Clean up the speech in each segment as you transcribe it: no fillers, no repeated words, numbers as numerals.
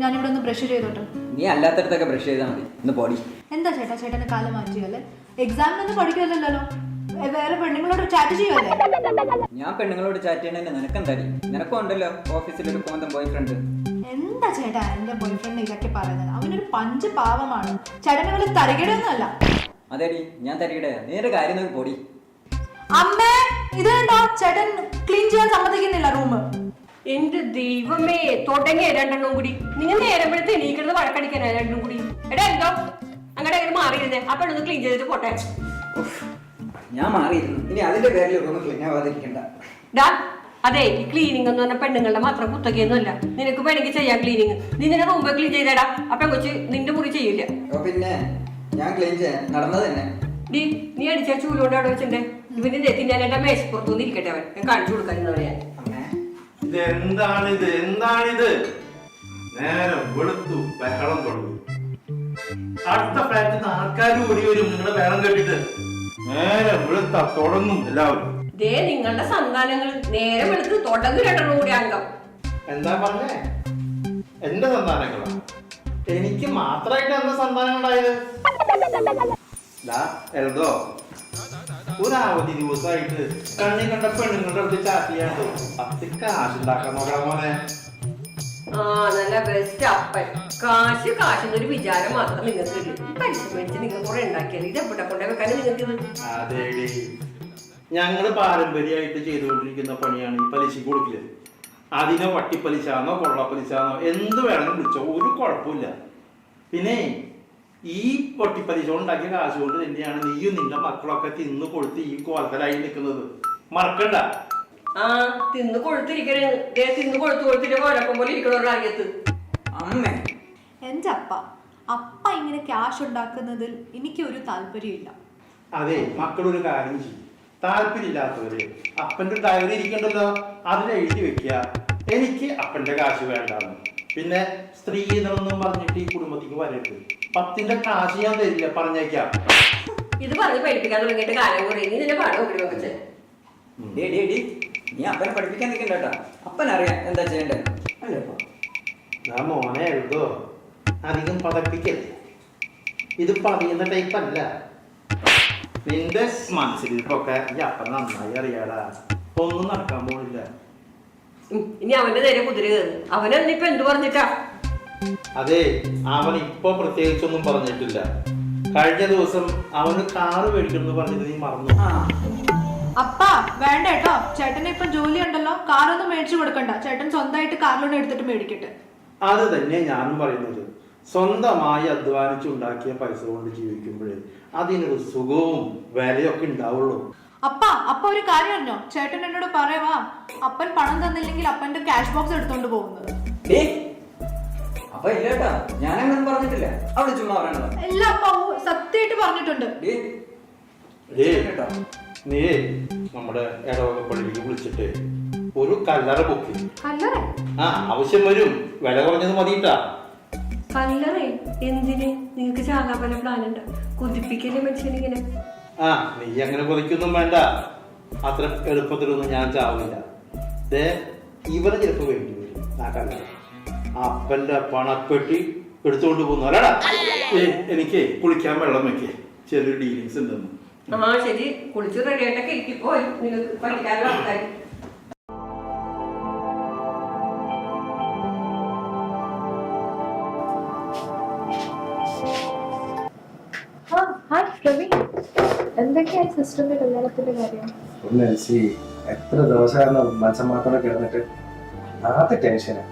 ഞാനിവിടെ ഒന്ന് ബ്രഷ് ചെയ്തോട്ടെ. നീ അല്ലാത്തടത്തൊക്കെ ബ്രഷ് ചെയ്താൽ മതി. ഇന്ന് പൊടി. എന്താ ചേട്ടാ ചേട്ടന് കാലം മാറ്റിയല്ലേ? എക്സാമിനൊന്നും പഠിക്കുമല്ലോ, വേറെ പെണ്ണുങ്ങളോട് ചാറ്റ് ചെയ്യുമല്ലേ? ഞാൻ പെണ്ണുങ്ങളോട് ചാറ്റ് ചെയ്യണേ നിനക്കെന്താടി? നിനക്കും ഉണ്ടല്ലോ ഓഫീസിലൊരു സ്വന്തം ബോയ് ഫ്രണ്ട്. എന്താ ചേട്ടാ എന്റെ ബോയ് ഫ്രണ്ട് ഇതൊക്കെ പറയുന്നത്? അവനൊരു പഞ്ച് പാവമാണ്. ചേട്ടനുകൾ തരികിടൊന്നും അല്ല. അതെടി ഞാൻ തരികിട. നീന്റെ കാര്യം നോക്കി പൊടി. അമ്മേ ഇത് കണ്ടോ, ചേട്ടൻ ക്ലീൻ ചെയ്യാൻ സമ്മതിക്കുന്നില്ല റൂം. എന്റെ ദൈവമേ, തുടങ്ങിയ രണ്ടെണ്ണം കൂടി. നിങ്ങൾ നേരമ്പഴത്തെ എണീക്കുന്നത് വഴക്കടിക്കാനാ രണ്ടും കൂടി. എടാ എന്തോ അങ്ങനെ അങ്ങനെ മാറിയിരുന്നേ. ആ പെണ്ണൊന്ന് ക്ലീൻ ചെയ്തിട്ട് പോട്ടെ. ഞാൻ മാറിയിരുന്നു. ഇനി അതിന്റെ പേരിൽ റൂം ക്ലീൻ ആവാതിരിക്കണ്ട. ഡാ അതെ, ഈ ക്ലീനിങ് എന്ന് പറഞ്ഞ പെണ്ണുങ്ങളുടെ മാത്രം കുത്തകയൊന്നും അല്ല. നിനക്ക് വേണമെങ്കിൽ ചെയ്യാം ക്ലീനിങ്. നീ നിന്റെ റൂം ക്ലീൻ ചെയ്തേടാ. അപ്പൊ കൊച്ച് നിന്റെ മുറി ചെയ്യില്ല. പിന്നെ ഞാൻ ക്ലീൻ ചെയ്യാൻ നടന്നത് തന്നെ. നീ അടിച്ച ചൂലോണ്ട് അവിടെ വെച്ചിട്ട് ഇവന്റെ നെത്തി ഞാൻ എന്റെ മേശപ്പുറത്തുനിന്ന് ഇരിക്കട്ടെ. അവൻ ഞാൻ കാണിച്ചു കൊടുക്കാൻ ഞാൻ. എന്താണിത്? നേരം വെളുത്തു, ബഹളം തുടങ്ങി. അടുത്ത ഫ്ലാറ്റിൽ നിന്ന് ആൾക്കാർ ഓടി വരും നിങ്ങളുടെ ബഹളം കേട്ടിട്ട്. നേരം വെളുത്ത തുടങ്ങും എല്ലാവരും. ദേ നിങ്ങളുടെ സന്താനങ്ങൾ നേരം എടുത്ത് തുടങ്ങും രണ്ടെണ്ണം കൂടി അംഗം. എന്താ പറഞ്ഞേ? എന്റെ സന്താനങ്ങളാ? എനിക്ക് മാത്രമായിട്ട് എന്താ സന്താനങ്ങളുണ്ടായത്? എൽദോ, ഒരു അവധി ദിവസമായിട്ട് കണ്ണി കണ്ട പെണ്ണുങ്ങളുടെ അടുത്ത് ചാറ്റ് ചെയ്യാണ്ട് 10 കാശുണ്ടാക്കാൻ നോക്കണം മോനെ. ആ നല്ല ബെസ്റ്റ് അപ്പൻ. കാശെന്നൊരു വിചാരം മാത്രം നിങ്ങൾക്ക് പൈസ മേടിച്ച് നിങ്ങൾ കുറെ ഉണ്ടാക്കിയാൽ ഇത് എവിടെ കൊണ്ടേ വെക്കാനും നിങ്ങൾക്ക്. അതേടി, ഞങ്ങള് പാരമ്പര്യമായിട്ട് ചെയ്തുകൊണ്ടിരിക്കുന്ന പണിയാണ് ഈ പലിശ കൊടുക്കില്ല. അതിനോ വട്ടിപ്പലിശാന്നോ കൊള്ളപ്പലിശാന്നോ എന്ത് വേണമെങ്കിലും വിളിച്ചോ, ഒരു കുഴപ്പമില്ല. പിന്നെ ഈ പൊട്ടിപ്പലിശ ഉണ്ടാക്കിയ കാശ് കൊണ്ട് തന്നെയാണ് നീയും നിന്റെ മക്കളൊക്കെ തിന്നു കൊളുത്തി ഈ കോലത്തലായി നിൽക്കുന്നത്. മറക്കണ്ട. ആ തിന്ന് കൊഴുത്തിരിക്കണേ. തിന്ന് കൊഴുത്തിട്ട് കോലപ്പം പോലെ ഇരിക്കണോ അറിയത്ത്. അമ്മേ, എന്റെ അപ്പ ഇങ്ങനെ ക്യാഷ് ഉണ്ടാക്കുന്നതിൽ എനിക്ക് ഒരു താല്പര്യമില്ല. അതെ, മക്കളൊരു കാര്യം ചെയ്യും. താല്പര്യമില്ലാത്തവര് അപ്പന്റെ ഡയറി ഇരിക്കണ്ടല്ലോ, അതിൽ എഴുതി വെക്കുക എനിക്ക് അപ്പന്റെ കാശ് വേണ്ടാന്ന്. പിന്നെ സ്ത്രീധനൊന്നും പറഞ്ഞിട്ട് ഈ കുടുംബത്തേക്ക് വരരുത്. 10ന്റെ കാശ് ഞാൻ തരില്ല, പറഞ്ഞേക്കാം. ഇത് പറഞ്ഞ് പഠിപ്പിക്കാൻ തുടങ്ങിയിട്ട് കാലം കുറേ. നീ നിന്നെ പാട് നോക്കി വെച്ചേ. നീ അപ്പനെ പഠിപ്പിക്കാൻ നിൽക്കണ്ടേട്ടാ. അപ്പനറിയാം എന്താ ചെയ്യണ്ടേ അല്ലേ? ഞാൻ മോനെ എഴുതോ അധികം പതപ്പിക്കല്ലേ. ഇത് പതിയുന്ന ടൈപ്പ് അല്ല. നിന്റെ മനസ്സിലിപ്പൊക്കെ ഈ അപ്പൻ നന്നായി അറിയാടാ. ഒന്നും നടക്കാൻ പോണില്ല. ഇനി അവന്റെ നേരെ കുതിര കയറി. അവനെന്നിപ്പോ എന്ത് പറഞ്ഞിട്ടാ? അതെ, അവൻ ഇപ്പൊ പ്രത്യേകിച്ചൊന്നും പറഞ്ഞിട്ടില്ല. കഴിഞ്ഞ ദിവസം അവന് കാറ് മേടിക്കണം പറഞ്ഞത് നീ മറന്നു. അപ്പ വേണ്ട കേട്ടോ, ചേട്ടന് ഇപ്പൊ ജോലി ഉണ്ടല്ലോ, കാറൊന്നും മേടിച്ചു കൊടുക്കണ്ട. ചേട്ടൻ സ്വന്തമായിട്ട് കാർ ലോൺ എടുത്തിട്ട് മേടിക്കട്ടെ. അത് തന്നെ ഞാനും പറയുന്നത്. സ്വന്തമായി അധ്വാനിച്ചുണ്ടാക്കിയ പൈസ കൊണ്ട് ജീവിക്കുമ്പോഴേ അതിനൊരു സുഖവും വിലയൊക്കെ ഉണ്ടാവുള്ളൂ. അപ്പ ഒരു കാര്യം അറിഞ്ഞോ? ചേട്ടൻ എന്നോട് പറയവാ, അപ്പൻ പണം തന്നില്ലെങ്കിൽ അപ്പന്റെ ക്യാഷ് ബോക്സ് എടുത്തോണ്ട് പോകുന്നത്. അപ്പൊ ഇല്ലേട്ടാ, ഞാനങ്ങനെ പറഞ്ഞിട്ടില്ല. അവിടെ ചുമ്മാ പറയണത്. എല്ലാ അപ്പ സത്യമായിട്ട് പറഞ്ഞിട്ടുണ്ട്. നീ നമ്മുടെ ഇടവക പള്ളിയിൽ വിളിച്ചിട്ട് ഒരു കല്ലറ ബുക്ക് ചെയ്യും. ആവശ്യം വരും. വില കുറഞ്ഞത് മതിയിട്ടാ. കല്ലറേ എന്തിന്? നിങ്ങൾക്ക് ചാകാൻ പല പ്ലാൻ ഉണ്ട്. കുതിപ്പിക്കല്ലേ മനുഷ്യനിങ്ങനെ. നീ അങ്ങനെ കൊതിക്കൊന്നും വേണ്ട. അത്ര എളുപ്പത്തിലൊന്നും ഞാൻ ചാവില്ല. ഇവരെ ചിലപ്പോ വേണ്ടി വരും. ആ കല്ലറ അപ്പന്റെ പണപ്പെട്ടി എടുത്തുകൊണ്ട് പോകുന്നു. അല്ലടാ, എനിക്ക് കുളിക്കാൻ വെള്ളം വെക്കേ, ചെറിയൊരു ഡീലിങ്സ് ഉണ്ടെന്ന്. ശരി, കുളിച്ച് റെഡിയായിട്ടൊക്കെ ഇരിക്കിപ്പോ നിങ്ങൾക്ക് പഠിക്കാനുള്ള ആൾക്കാർ. എന്തൊക്കെയായി സിസ്റ്ററിന്റെ കല്യാണത്തിന്റെ കാര്യം? എത്ര ദിവസമായിരുന്നു മനസ്സമാത്തോടെ കിടന്നിട്ട് ആദ്യ ടെൻഷനാ.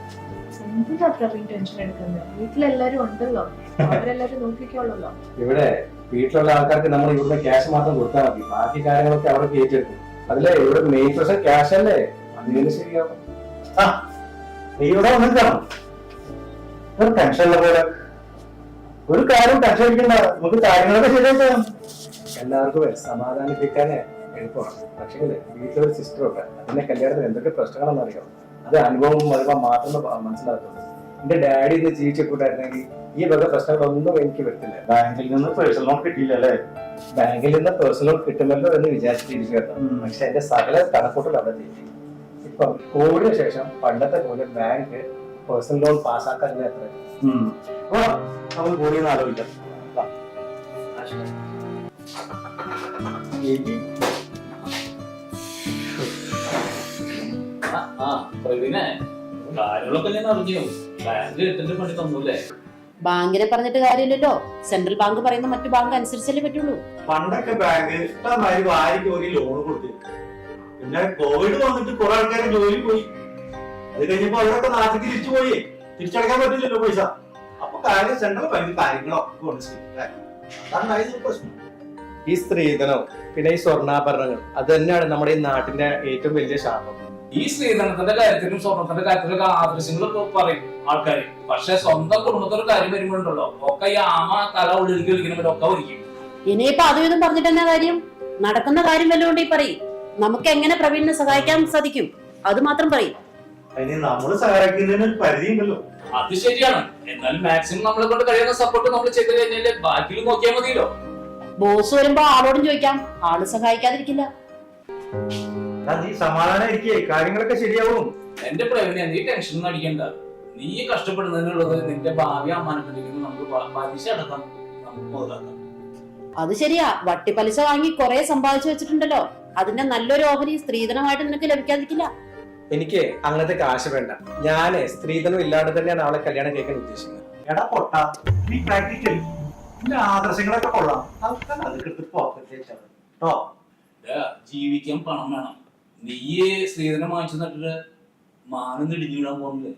എന്തിനാ പ്രവീൺ ടെൻഷൻ എടുക്കുന്നത്? വീട്ടിലെല്ലാരും ഉണ്ടല്ലോ, അവരെല്ലാരും നോക്കിക്കോളല്ലോ. ഇവിടെ വീട്ടിലുള്ള ആൾക്കാർക്ക് നമ്മൾ ഇവിടുത്തെ ക്യാഷ് മാത്രം കൊടുത്താൽ മതി. ബാക്കി കാര്യങ്ങളൊക്കെ അവിടെ ഏറ്റെടുക്കും. അതിലെ ഇവിടെ മെയിൻ പ്രശ്നം ക്യാഷ് അല്ലേ? അതിന് ശരിയാവും. നീ ഇവിടെ വന്നിട്ടാണോ ഒരു ടെൻഷനുള്ള പോലെ? ഒരു കാര്യം ടെൻഷൻ അടിക്കണ്ട, നമുക്ക് കാര്യങ്ങളൊക്കെ ശരിയാക്കാം. എല്ലാവർക്കും സമാധാനിപ്പിക്കാനേ എളുപ്പമാണ്. പക്ഷേ വീട്ടിലൊരു സിസ്റ്റർ ഉണ്ട്. അതിന്റെ കല്യാണത്തിന് എന്തൊക്കെ പ്രശ്നങ്ങളെന്ന് അറിയാം. അത് അനുഭവം വരുമ്പോൾ മാത്രമേ മനസ്സിലാക്കുള്ളൂ. എന്റെ ഡാഡി ഇന്ന് ജീവിച്ചിട്ടുണ്ടായിരുന്നെങ്കിൽ ഈ വക പ്രശ്നങ്ങളൊന്നും എനിക്ക് വരത്തില്ല. ബാങ്കിൽ നിന്ന് പേഴ്സണൽ ലോൺ കിട്ടിയില്ലല്ലേ? ബാങ്കിൽ നിന്ന് പേഴ്സണൽ ലോൺ കിട്ടുമല്ലോ എന്ന് വിചാരിച്ചിരിക്കുകയായിരുന്നു. പക്ഷെ എന്റെ സകല കണക്കൂട്ടൽ അവിടെ തെറ്റി. ഇപ്പം കോവിഡിന് ശേഷം പണ്ടത്തെ പോലെ ബാങ്ക് പേഴ്സണൽ ലോൺ പാസ്സാക്കാറില്ല എത്ര നമുക്ക് കൂടി ഒന്ന് ആലോചിക്കാം. പ്രവീണേ, കാര്യങ്ങളൊക്കെ ഞാൻ അറിഞ്ഞു. ബാങ്കിൽ 8 പണി തന്നൂല്ലേ? ബാങ്കിനെ പറഞ്ഞിട്ട് കാര്യമില്ലല്ലോ. സെൻട്രൽ ബാങ്ക് പറയുന്ന മറ്റു ബാങ്ക് അനുസരിച്ചല്ലേ പറ്റുള്ളൂ. പണ്ടൊക്കെ ബാങ്ക് ഇഷ്ടമായി വാരിക്ക് ഒരു ലോൺ കൊടുത്തു. പിന്നെ കോവിഡ് വന്നിട്ട് കുറെ ആൾക്കാരെ ജോലി പോയി. അത് കഴിഞ്ഞപ്പോ അവരൊക്കെ നാട്ടിലേക്ക് തിരിച്ചു പോയി. തിരിച്ചടക്കാൻ പറ്റില്ലല്ലോ പൈസ. അപ്പൊ കാര്യം സെൻട്രൽ ബാങ്ക് കാര്യങ്ങളൊക്കെ കൊണ്ട് അതാണ് പ്രശ്നം. ഈ സ്ത്രീധനം പിന്നെ ഈ സ്വർണ്ണാഭരണങ്ങൾ അത് തന്നെയാണ് നമ്മുടെ ഈ നാട്ടിന്റെ ഏറ്റവും വലിയ ശാപം. ഈ സ്ത്രീധനത്തിന്റെ കാര്യത്തിലും സ്വർണത്തിന്റെ കാര്യത്തിലൊക്കെ ആദർശങ്ങളൊക്കെ പറയും ആൾക്കാർ. പക്ഷെ സ്വന്തം കുടുംബത്തിന്റെ കാര്യം വരുമ്പോഴുണ്ടല്ലോ ഒക്കെ ഈ ആമ തല ഉള്ളിലേക്ക് കളിക്കുന്നവരൊക്കെ ഒരിക്കും. ഇനിയിപ്പോ അതും ഇതും പറഞ്ഞിട്ട് എന്നാ കാര്യം? നടക്കുന്ന കാര്യം വല്ലോണ്ട് ഈ പറയും. നമുക്ക് എങ്ങനെ പ്രവീണിനെ സഹായിക്കാൻ സാധിക്കും അത് മാത്രം പറയും. അതിന് നമ്മള് സഹായിക്കുന്നതിന് ഒരു പരിധി ഉണ്ടല്ലോ. അത് ശരിയാണ്. എന്നാലും മാക്സിമം നമ്മളെ കൊണ്ട് കഴിയുന്ന സപ്പോർട്ട് നമ്മൾ ചെയ്ത് കഴിഞ്ഞാല് ബാക്കിയിൽ നോക്കിയാൽ മതിയല്ലോ. ബോസ് വരുമ്പോ ആളോടും ചോദിക്കാം, ആള് സഹായിക്കാതിരിക്കില്ല. നീ സമാധാനം ഇരിക്കേ, കാര്യങ്ങളൊക്കെ ശരിയാവും. എന്റെ പ്രവീണ, നീ ടെൻഷൻ അടിക്കണ്ട. നീ കഷ്ടപ്പെടുന്നതിനുള്ളത് നിന്റെ ഭാവി അമ്മാനത്തിലേക്ക് നമുക്ക് പലിശ അടക്കാം, നമുക്ക് മുതലാക്കാം. അത് ശരിയാ, വട്ടിപ്പലിശ വാങ്ങി കുറെ സമ്പാദിച്ചു വെച്ചിട്ടുണ്ടല്ലോ. അതിന്റെ നല്ലൊരു ഓഹരി സ്ത്രീധനമായിട്ട് നിനക്ക് ലഭിക്കാതിരിക്കില്ല. എനിക്ക് അങ്ങനത്തെ കാശ് വേണ്ട. ഞാനേ സ്ത്രീധനം ഇല്ലാതെ തന്നെയാണ് അവളെ കല്യാണം കേൾക്കാൻ ഉദ്ദേശിക്കുന്നത്. എടാ പൊട്ട, നീ പ്രാക്ടിക്കൽ ആദർശങ്ങളൊക്കെ കൊള്ളാം. അതൊക്കെ കേട്ടോ. ജീവിക്കാൻ പണം വേണം. നീ സ്ത്രീധനം വാങ്ങിച്ചു നട്ടിട്ട് മാനം ഇടിഞ്ഞു വിടാൻ പോകുന്നില്ലേ?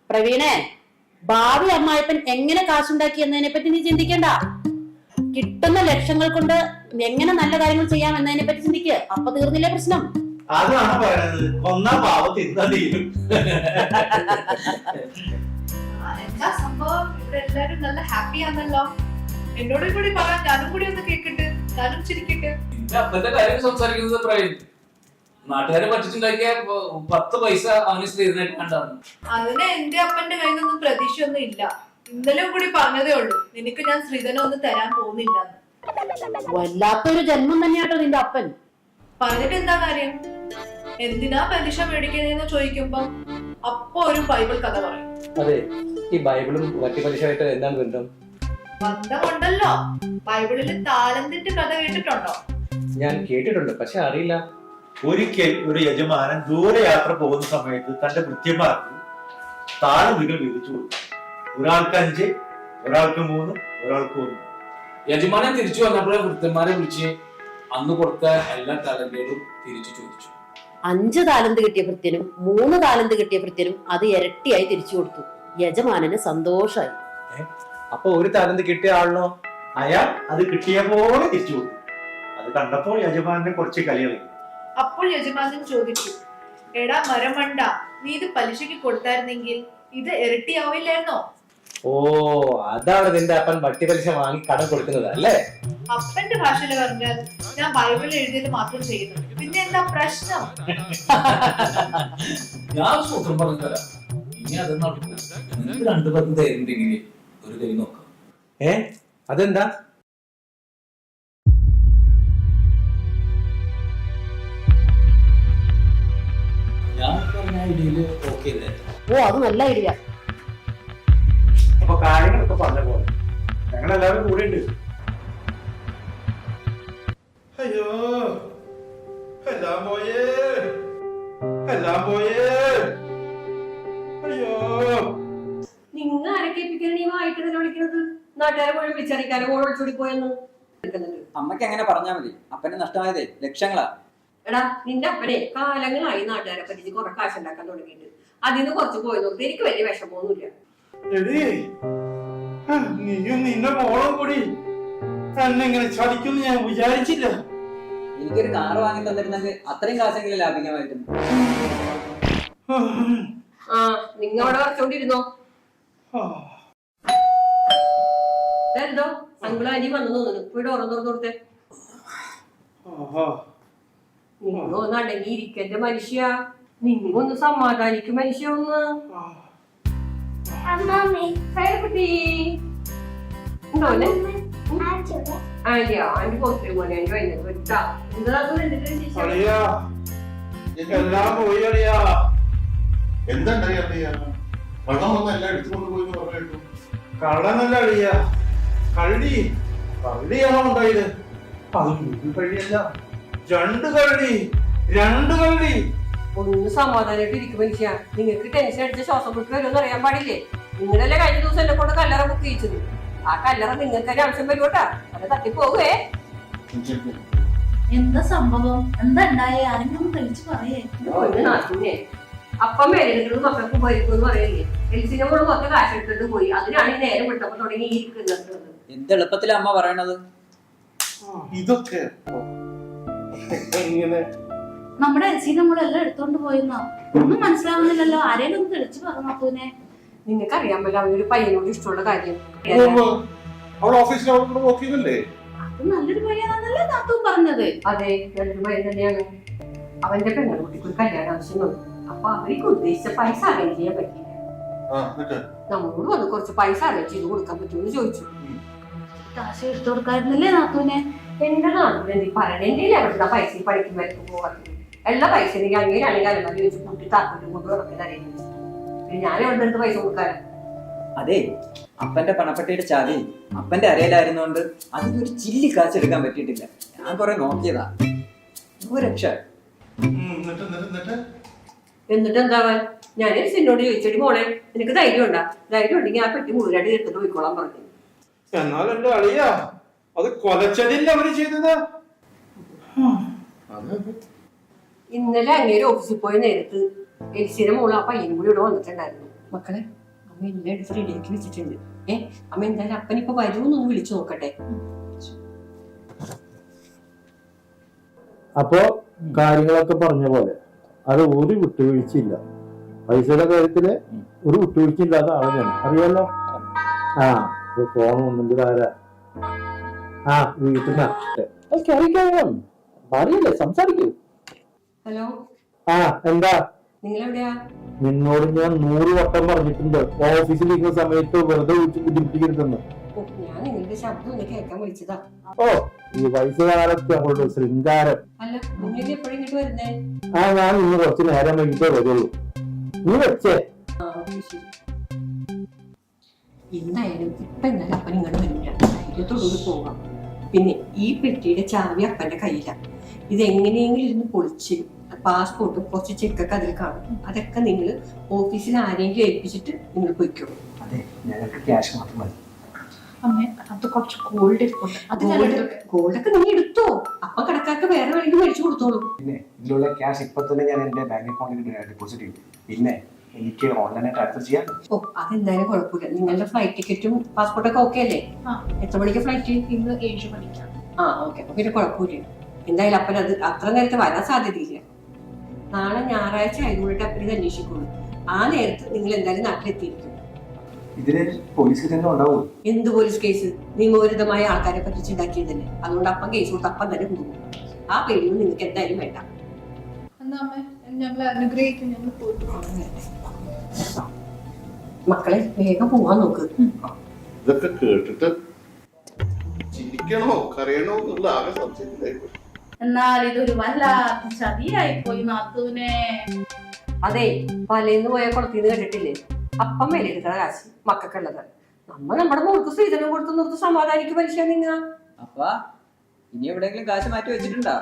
പ്രവീണേ, ഭാവി അമ്മായിപ്പൻ എങ്ങനെ കാശുണ്ടാക്കി എന്നതിനെ പറ്റി നീ ചിന്തിക്കണ്ട. കിട്ടുന്ന ലക്ഷങ്ങൾ കൊണ്ട് എങ്ങനെ നല്ല കാര്യങ്ങൾ ചെയ്യാം എന്നതിനെ പറ്റി ചിന്തിക്കുക. അപ്പൊ തീർന്നില്ലേ പ്രശ്നം? അതാണ് പറയുന്നത്. ഒന്നാം പാവം തിന്നാ തീരും. എന്താ സംഭവം? ഇവിടെ എല്ലാരും നല്ല ഹാപ്പി ആണല്ലോ. എന്നോടും കൂടി പറയാൻ ഞാനും കൂടി ഒന്ന് കേക്കട്ടെ, ഞാനും ചിരിക്കട്ടെ. നിന്റെ അപ്പന്റെ കാര്യം സംസാരിക്കുന്നത് പ്രവീൺ. നാട്ടുകാരെ പറ്റിച്ചുണ്ടാക്കിയ 10 പൈസ അവന് സ്ത്രീധനായിട്ട് കണ്ടാണ്. അതിന് എന്റെ അപ്പന്റെ കയ്യിൽ നിന്നൊന്നും പ്രതീക്ഷയൊന്നും ഇല്ല. ഇന്നലെ കൂടി പറഞ്ഞതേ ഉള്ളൂ, നിനക്ക് ഞാൻ സ്ത്രീധനം ഒന്നും തരാൻ പോകുന്നില്ല. വല്ലാത്തൊരു ജന്മം തന്നെയാട്ടോ നിന്റെ അപ്പൻ. പറഞ്ഞിട്ട് എന്താ കാര്യം? എന്തിനാ പലിശ മേടിക്കുന്നതെന്ന് ചോദിക്കുമ്പോ അപ്പൊ ഒരു ബൈബിൾ കഥ പറയും. അതെ, ഈ ബൈബിളും വട്ടിപ്പലിശയായിട്ട് എന്താണ് ബന്ധം? ബന്ധമുണ്ടല്ലോ. ബൈബിളിൽ താലന്തിന്റെ കഥ കേട്ടിട്ടുണ്ടോ? ഞാൻ കേട്ടിട്ടുണ്ട്, പക്ഷെ അറിയില്ല. ഒരിക്കൽ ഒരു യജമാനൻ ദൂരയാത്ര പോകുന്ന സമയത്ത് തന്റെ ഭൃത്യന്മാർക്ക് താലന്തുകൾ വീതിച്ചു കൊടുത്തു. ഒരാൾക്ക് 5, ഒരാൾക്ക് 3, ഒരാൾക്ക് 1. യജമാനൻ തിരിച്ചു വന്നപ്പോഴേ വൃദ്ധന്മാരെ വിളിച്ച് അന്ന് കൊടുത്ത എല്ലാ താലന്റുകളും തിരിച്ചു ചോദിച്ചു. 5 താലന്ത് കിട്ടിയ ഭൃത്യനും 3 താലന്ത് കിട്ടിയ ഭൃത്യനും അത് ഇരട്ടിയായി തിരിച്ചു കൊടുത്തു. യജമാനന് സന്തോഷായി. അപ്പൊ ഒരു താലന്ത് കിട്ടിയ ആളിനോ? അയാൾ അത് കിട്ടിയ പോലെ തിരിച്ചു കൊടുത്തു. അത് കണ്ടപ്പോൾ യജമാനെ കുറച്ച് കളിയായി. അപ്പോൾ യജമാനൻ ചോദിച്ചു, എടാ മരമണ്ട, നീ ഇത് പലിശക്ക് കൊടുത്തായിരുന്നെങ്കിൽ ഇത് ഇരട്ടിയാവില്ലായിരുന്നോ? ഓ, അതാണ് നിന്റെ അപ്പൻ വട്ടിപ്പലിശ വാങ്ങി കടം കൊടുക്കുന്നത് അല്ലേ? അപ്പന്റെ ഭാഷയിൽ പറഞ്ഞാൽ ഞാൻ ബൈബിളിൽ എഴുതിയത് മാത്രം ചെയ്യുന്നു. പിന്നെ എന്താ പ്രശ്നം? ഞാൻ സൂത്രം പറഞ്ഞു തരാം. ഇനി അത് നടക്കില്ല. നിങ്ങൾക്ക് 2 പേർക്കും തരുന്നുണ്ടെങ്കിൽ ഒരു കൈ നോക്കാം. അതെന്താ? ഞാൻ പറഞ്ഞ ഐഡിയയില് ഓക്കെ അല്ലേ? ഓ, അത് നല്ല ഐഡിയ. അപ്പൊ കാര്യങ്ങളൊക്കെ പറഞ്ഞ പോലെ ഞങ്ങളെല്ലാവരും കൂടെ ഉണ്ട്. അയ്യോ, എല്ലാം പോയേ, എല്ലാം പോയേ. അയ്യോ, നിങ്ങൾ ആരൊക്കെ ഏൽപ്പിക്കാനാണ് ഈ വായിക്കുന്നത് വിളിക്കുന്നത്? നാട്ടുകാരെ പോയി വിളിച്ചറിയിക്കാനോ ഓൾ വിളിച്ചോടി പോയെന്ന്. അമ്മയ്ക്ക് അങ്ങനെ പറഞ്ഞാ മതി. അപ്പന് നഷ്ടമായതേ ലക്ഷങ്ങളാ. എടാ, നിന്റെ അപ്പനെ കാലങ്ങളായി നാട്ടുകാരെ പറ്റിച്ച് കുറെ കാശുണ്ടാക്കാൻ തുടങ്ങിയിട്ട് അതിന്ന് കുറച്ച് പോയി നോക്കി. എനിക്ക് വലിയ വിഷമമൊന്നുമില്ല. എടീ, നീയും നിന്റെ മോളും കൂടി എന്നെ ഇങ്ങനെ ചതിക്കുന്നു ഞാൻ വിചാരിച്ചില്ല. എനിക്കൊരു കാറ് വാങ്ങി തന്നിരുന്നെങ്കിൽ അത്രയും കാശെങ്കിലും ലാഭിക്കാമായിരുന്നു. ആ, നിങ്ങ അവിടെ കുറച്ചോണ്ടിരുന്നോ? എന്തോ അങ്കിള് അരി വന്നു തോന്നുന്നു. പോയി ഡോറ് തുറന്നു കൊടുത്തേ. നിങ്ങൾ ഒന്ന് അടങ്ങിയിരിക്കന്റെ മനുഷ്യ. നിങ്ങൊന്ന് സമാധാനിക്കും മനുഷ്യ. ഒന്ന് കുട്ടി ഉണ്ടോന്നെ? ആന്റി പുറത്തേ പോലെ ആന്റി വൈകുന്നേരം വരുത്താ. എന്താ എല്ലാം പോയി അളിയാ. എന്താ വെള്ളം വന്ന് എല്ലാം എടുത്തുകൊണ്ട് പോയി എന്ന് പറഞ്ഞു. കള്ളനല്ല അളിയ, കള്ളിയാണോ ഉണ്ടായത്? അത് ഒരു കള്ളിയല്ല, രണ്ട് കള്ളി. ഒന്ന് സമാധാനമായിട്ട് ഇരിക്കും മനുഷ്യ. നിങ്ങൾക്ക് ടെൻഷൻ അടിച്ച ശ്വാസം മുട്ട് വരുമെന്ന് അറിയാൻ പാടില്ലേ? നിങ്ങളല്ലേ കഴിഞ്ഞ ദിവസം എന്നെ കൊണ്ട് കല്ലറ ബുക്ക് ചെയ്യിച്ചത്. ആ കല്ലറ നിങ്ങൾക്ക് തന്നെ ആവശ്യം വരുവോട്ടാ, അത് തട്ടിപ്പോകുവേ. എന്താ സംഭവം? എന്താ ഉണ്ടായേ? ആരെങ്കിലും തെളിച്ചു പറയേ. ഒന്ന് നാട്ടിനെ അപ്പം മേലെടുക്കുന്നത് മക്കൾക്ക് പോയിരിക്കും എന്ന് പറയില്ലേ? എൽസിനെ കൊണ്ട് മൊത്തം കാശ് എടുത്തിട്ട് പോയി. അതിനാണ് ഈ നേരം വിട്ടപ്പോ തുടങ്ങി ഇരിക്കുന്നത്. എന്ത് എളുപ്പത്തിലാ അമ്മ പറയണത്? ഇതൊക്കെ എങ്ങനെ? നമ്മുടെ എൽസി നമ്മളെല്ലാം എടുത്തോണ്ട് പോയെന്നോ? ഒന്നും മനസ്സിലാവുന്നില്ലല്ലോ. ആരെങ്കിലും ഒന്ന് തെളിച്ചു പറഞ്ഞു നോക്കൂനെ. നിങ്ങൾക്ക് അറിയാൻ പറ്റില്ല അവനൊരു പയ്യനോട് ഇഷ്ടമുള്ള കാര്യം. അവൾ ഓഫീസിൽ അവളോട് നോക്കിയതല്ലേ? അത് നല്ലൊരു പയ്യനാന്നല്ലേ നാത്തും പറഞ്ഞത്? അതെ, നല്ലൊരു പയ്യൻ തന്നെയാണ്. അവന്റെ പെൺകുട്ടിക്ക് ഒരു കല്യാണം ആവശ്യമുണ്ട്. അപ്പൊ അവർക്ക് ഉദ്ദേശിച്ച പൈസ അറേഞ്ച് ചെയ്യാൻ പറ്റില്ല. നമ്മളോട് വന്ന് കുറച്ച് പൈസ അറേഞ്ച് ചെയ്ത് കൊടുക്കാൻ പറ്റുമെന്ന് ചോദിച്ചു. കാശ് എടുത്തു കൊടുക്കായിരുന്നില്ലേ നാത്തൂനെ? എന്റെ നാട്ടിൽ എന്ത് പറയണേ എവിടുന്ന പൈസ പഠിക്കുമ്പോഴേക്ക് പോകാറുണ്ട്. എല്ലാ പൈസ എനിക്ക് അങ്ങനെയാണെങ്കിൽ അലമാരി വെച്ച് കൂട്ടി താക്കോട്ട് കൊണ്ട് ഉറപ്പിനായിരുന്നു. പിന്നെ ഞാൻ എവിടെ നിന്ന് പൈസ കൊടുക്കാനാ? അതെ, അപ്പന്റെ പണപ്പെട്ടിയുടെ ചാവി അപ്പന്റെ അരയിലായിരുന്നോണ്ട് അതിനൊരു ചില്ലി കാശെടുക്കാൻ പറ്റിയിട്ടില്ല. ഞാൻ കുറെ നോക്കിയതാ, ഒരു രക്ഷ. എന്നിട്ട് എന്താവാൻ? ഞാൻ എന്നോട് ചോദിച്ചടി മോളെ നിനക്ക് ധൈര്യം ഉണ്ടാ? ധൈര്യം ഉണ്ടെങ്കിൽ ആ പെട്ടി മുഴുവനായിട്ട് എടുത്തിട്ട് പോയിക്കോളാൻ പറഞ്ഞു. എന്നാൽ എന്റെ അളിയാ, അത് കൊലച്ചതില്ല അവര് ചെയ്തത്. ഇന്നലെ അങ്ങേര് ഓഫീസിൽ പോയ നേരത്ത് എൽസിയുടെ മോള് ആ പയ്യനും കൂടി ഇവിടെ വന്നിട്ടുണ്ടായിരുന്നു. മക്കളെ, അമ്മ എല്ലാം എടുത്ത് റെഡിയാക്കി വെച്ചിട്ടുണ്ട്. അമ്മ എന്തായാലും അപ്പനിപ്പോ വരുമെന്നൊന്ന് വിളിച്ചു നോക്കട്ടെ. അപ്പോ കാര്യങ്ങളൊക്കെ പറഞ്ഞ പോലെ അത് ഒരു വിട്ടുവീഴ്ചയില്ല. പൈസയുടെ കാര്യത്തില് ഒരു വിട്ടുവീഴ്ച ഇല്ലാത്ത ആളാണ്, അറിയാലോ. ആ ഫോൺ ഒന്നുണ്ട് ആരാ? ആ വീട്ടിൽ അറിയില്ലേ, സംസാരിക്കൂ. ഹലോ, ആ എന്താ? നിങ്ങൾ എവിടെയാ? നിന്നോട് ഞാൻ 100 വട്ടം പറഞ്ഞിട്ടുണ്ട് ഓഫീസിലിരിക്കുന്ന സമയത്ത് വെറുതെ വിളിച്ച് ബുദ്ധിമുട്ടിക്കരുതെന്ന്. ഞാൻ നിങ്ങളുടെ ശബ്ദം ഒന്ന് കേൾക്കാൻ വിളിച്ചതാ. ഓ, ഈ വയസ്സുകാലത്ത് അവളുടെ ശൃംഗാരം. അല്ല, നിങ്ങൾ എപ്പോഴും ഇങ്ങോട്ട് വരുന്നേ? ആ, ഞാൻ ഇന്ന് കുറച്ച് നേരം വൈകിട്ടേ വരുള്ളൂ. നീ വെച്ചേ. എന്തായാലും ഇപ്പൊ എന്തായാലും അപ്പൻ ഇങ്ങോട്ട് വരില്ല. ധൈര്യത്തോടുകൂടി പോകാം. പിന്നെ ഈ പെട്ടിയുടെ ചാവി അപ്പന്റെ കയ്യിലാണ്. ഇതെങ്ങനെയെങ്കിലും ഇരുന്ന് പൊളിച്ച് പാസ്പോർട്ടും കുറച്ച് ചെക്കൊക്കെ അതിൽ കാണും. അതൊക്കെ നിങ്ങൾ ഓഫീസിൽ ആരെങ്കിലും ഏൽപ്പിച്ചിട്ട് നിങ്ങൾ പോയിക്കോ. അതെ, ഞങ്ങൾക്ക് ക്യാഷ് മാത്രം മതി. അമ്മേ, അത് കുറച്ച് ഗോൾഡ് ഇരിപ്പുണ്ട്. ഗോൾഡൊക്കെ നീ എടുത്തോ. അപ്പൊ കടക്കാർക്ക് വേറെ വേണമെങ്കിൽ മേടിച്ചു കൊടുത്തോളൂ. പിന്നെ ഇതിലുള്ള ക്യാഷ് ഇപ്പൊ തന്നെ ഞാൻ എന്റെ ബാങ്ക് അക്കൗണ്ടിൽ ഡെപ്പോസിറ്റ് ചെയ്തു. പിന്നെ എനിക്ക് ഓൺലൈനായിട്ട് ട്രാൻസ്ഫർ ചെയ്യാം. ഓ, അതെന്തായാലും കുഴപ്പമില്ല. നിങ്ങളുടെ ഫ്ലൈറ്റ് ടിക്കറ്റും പാസ്പോർട്ടൊക്കെ ഓക്കെ അല്ലേ? എത്ര മണിക്ക് ഫ്ലൈറ്റ്? ഇന്ന് 7 മണിക്കാണ്. ആ, ഓക്കെ. അപ്പൊ പിന്നെ കുഴപ്പമില്ല. എന്തായാലും അപ്പൻ അത് അത്ര നേരത്തെ വരാൻ സാധ്യതയില്ല. നാളെ ഞായറാഴ്ച ആയതുകൊണ്ടിട്ട് അപ്പനെ അന്വേഷിക്കുള്ളൂ. ആ നേരത്ത് നിങ്ങൾ എന്തായാലും നാട്ടിലെത്തിയിരിക്കും. ഇതിന് പോലീസ് കേസ് ഉണ്ടാവും. എന്ത് പോലീസ് കേസ്? നിയമവിരുദ്ധമായ ആൾക്കാരെ പറ്റിച്ചുണ്ടാക്കിയതല്ലേ. അതുകൊണ്ട് അപ്പം കേസ് കൊടുത്ത് അപ്പം തന്നെ കൊടുക്കും. ആ പേടിയൊന്നും നിങ്ങൾക്ക് എന്തായാലും വേണ്ട. എന്നാ അമ്മേ, ഞങ്ങൾ അനുഗ്രഹിക്കും. ഞങ്ങൾ പോയിട്ട് മക്കളെ വേഗം പോവാൻ നോക്ക്. ഇതൊക്കെ കേട്ടിട്ട് ചിരിക്കണോ കരയണോ എന്നുള്ള ആകെ സംശയത്തിലായിപ്പോയി. എന്നാൽ ഇതൊരു വല്ലാത്ത ചതിയായി പോയി നാത്തൂനെ. അതെ, പലേന്ന് പോയ കുളത്തിന്ന് കേട്ടിട്ടില്ലേ? അപ്പം വിലയെടുക്കണ കാശ് മക്കൾക്കുള്ളത്. നമ്മുടെ മോൾക്ക് സ്ത്രീധനം കൊടുത്ത് നിർത്ത് സമാധാനിക്ക് മനുഷ്യ നിങ്ങ. അപ്പ ഇനി എവിടെയെങ്കിലും കാശ് മാറ്റി വെച്ചിട്ടുണ്ടോ?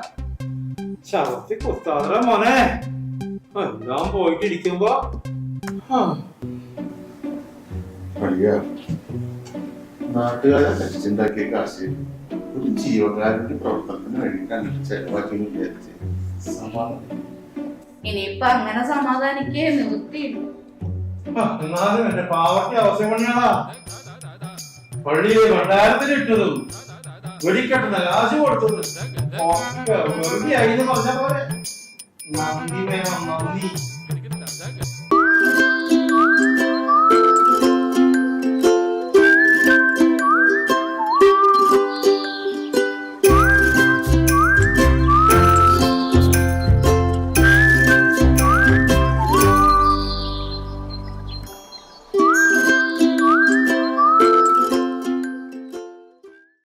ശവത്തി കുത്താതെ മോനെ, എല്ലാം പോയിട്ടിരിക്കുമ്പോ നാട്ടുകാരെ തെറ്റുണ്ടാക്കിയ കാശ് ഒരു ജീവകാരന്റെ പ്രവർത്തനത്തിന് വേണ്ടിയിട്ടാണ് ചെലവാക്കി വിചാരിച്ച് ഇനിയിപ്പൊ അങ്ങനെ സമാധാനിക്കേ നിവൃത്തിയില്ല. എന്നാലും എന്റെ പാവത്തെ അവസ്ഥ പണിയാടാ. പള്ളിയിലെ ഭണ്ഡാരത്തിലിട്ടതും വെടിക്കെട്ടുന്ന കാശ് കൊടുത്തതും ഒക്കെ വെറുതെ ആയിന്ന് പറഞ്ഞ പോലെ. നന്ദി വേണം, നന്ദി.